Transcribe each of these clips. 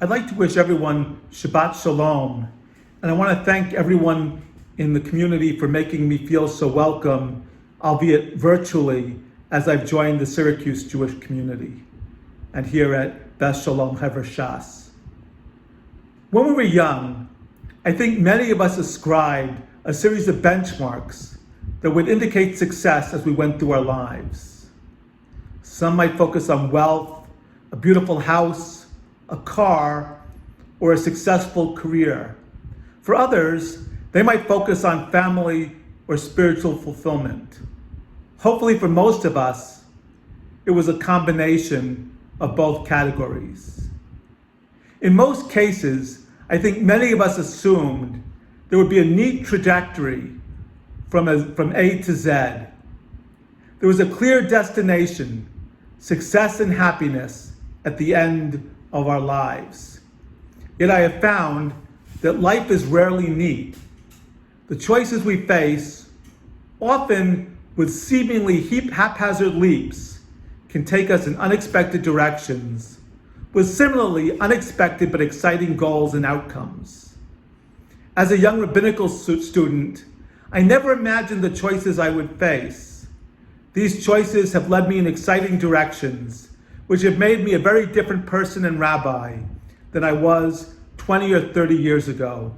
I'd like to wish everyone Shabbat Shalom, and I want to thank everyone in the community for making me feel so welcome, albeit virtually, as I've joined the Syracuse Jewish community and here at Beth Shalom Hever Shas. When we were young, I think many of us ascribed a series of benchmarks that would indicate success as we went through our lives. Some might focus on wealth, a beautiful house, a car, or a successful career. For others, they might focus on family or spiritual fulfillment. Hopefully for most of us, it was a combination of both categories. In most cases, I think many of us assumed there would be a neat trajectory from A to Z. There was a clear destination, success and happiness at the end of our lives. Yet I have found that life is rarely neat. The choices we face, often with seemingly haphazard leaps, can take us in unexpected directions, with similarly unexpected but exciting goals and outcomes. As a young rabbinical student, I never imagined the choices I would face. These choices have led me in exciting directions, which have made me a very different person and rabbi than I was 20 or 30 years ago.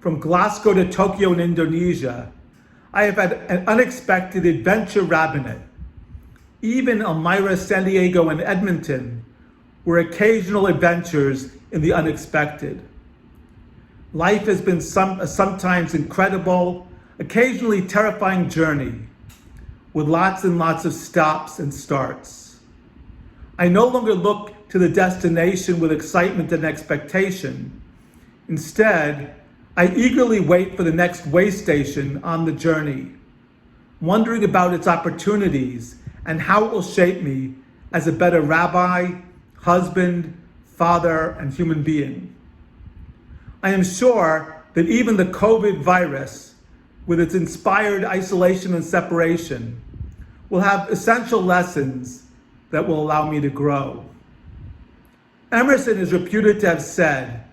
From Glasgow to Tokyo in Indonesia, I have had an unexpected adventure rabbinate. Even Elmira, San Diego, and Edmonton were occasional adventures in the unexpected. Life has been a sometimes incredible, occasionally terrifying journey, with lots and lots of stops and starts. I no longer look to the destination with excitement and expectation. Instead, I eagerly wait for the next way station on the journey, wondering about its opportunities and how it will shape me as a better rabbi, husband, father, and human being. I am sure that even the COVID virus, with its inspired isolation and separation, will have essential lessons that will allow me to grow. Emerson is reputed to have said,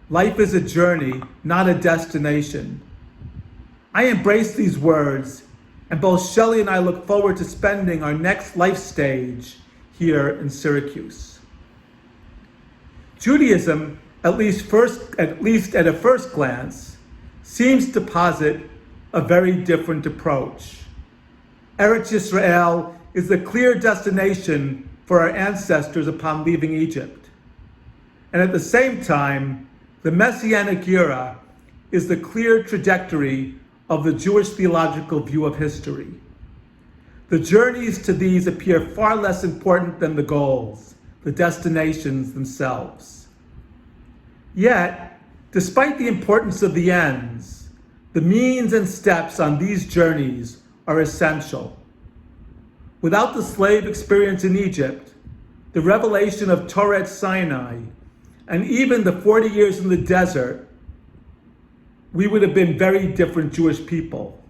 "Life is a journey, not a destination." I embrace these words, and both Shelley and I look forward to spending our next life stage here in Syracuse. Judaism, at least at a first glance, seems to posit a very different approach. Eretz Yisrael is the clear destination for our ancestors upon leaving Egypt. And at the same time, the Messianic era is the clear trajectory of the Jewish theological view of history. The journeys to these appear far less important than the goals, the destinations themselves. Yet, despite the importance of the ends, the means and steps on these journeys are essential. Without the slave experience in Egypt, the revelation of Torah at Sinai, and even the 40 years in the desert, we would have been very different Jewish people.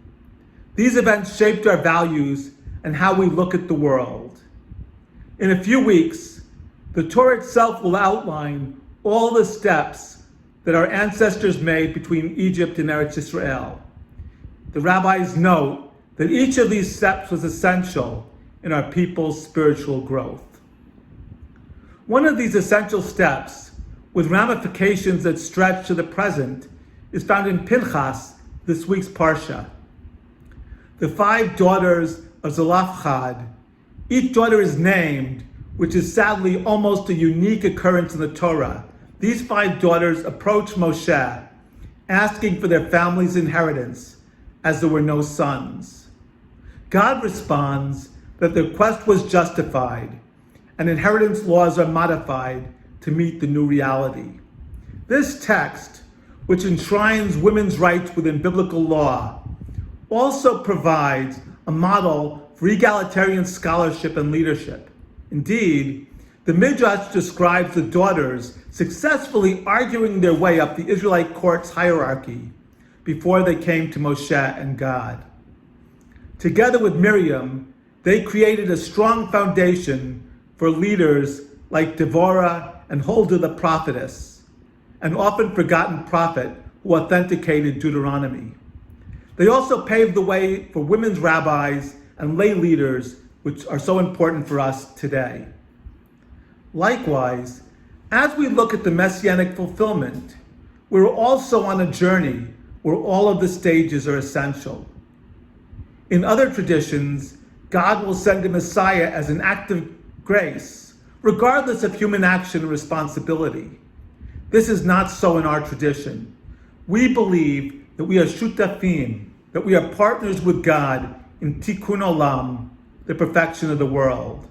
These events shaped our values and how we look at the world. In a few weeks, the Torah itself will outline all the steps that our ancestors made between Egypt and Eretz Yisrael. The rabbis note that each of these steps was essential in our people's spiritual growth. One of these essential steps, with ramifications that stretch to the present, is found in Pinchas, this week's Parshat. The 5 daughters of Zelophehad, each daughter is named, which is sadly almost a unique occurrence in the Torah. These 5 daughters approach Moshe, asking for their family's inheritance, as there were no sons. God responds that the request was justified, and inheritance laws are modified to meet the new reality. This text, which enshrines women's rights within biblical law, also provides a model for egalitarian scholarship and leadership. Indeed, the Midrash describes the daughters successfully arguing their way up the Israelite court's hierarchy before they came to Moshe and God. Together with Miriam, they created a strong foundation for leaders like Devorah and Huldah the prophetess, an often forgotten prophet who authenticated Deuteronomy. They also paved the way for women's rabbis and lay leaders, which are so important for us today. Likewise, as we look at the messianic fulfillment, we're also on a journey where all of the stages are essential. In other traditions, God will send a Messiah as an act of grace, regardless of human action and responsibility. This is not so in our tradition. We believe that we are shutafim, that we are partners with God in tikkun olam, the perfection of the world.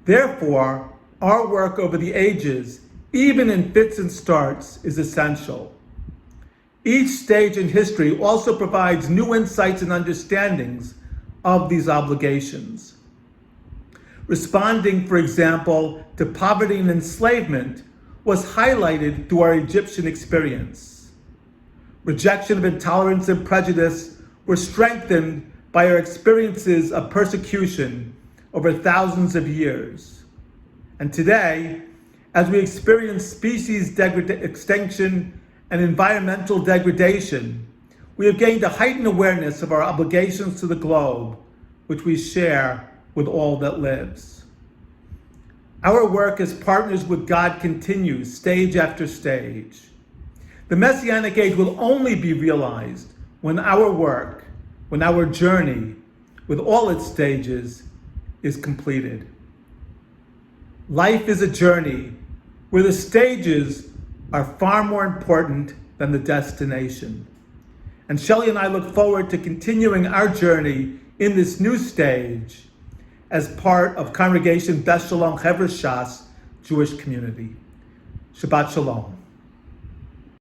Therefore, our work over the ages, even in fits and starts, is essential. Each stage in history also provides new insights and understandings of these obligations. Responding, for example, to poverty and enslavement was highlighted through our Egyptian experience. Rejection of intolerance and prejudice were strengthened by our experiences of persecution over thousands of years. And today, as we experience species extinction and environmental degradation, we have gained a heightened awareness of our obligations to the globe, which we share with all that lives. Our work as partners with God continues stage after stage. The Messianic age will only be realized when our work, when our journey, with all its stages, is completed. Life is a journey where the stages are far more important than the destination. And Shelley and I look forward to continuing our journey in this new stage as part of Congregation Beth Shalom Hever Shas Jewish community. Shabbat Shalom.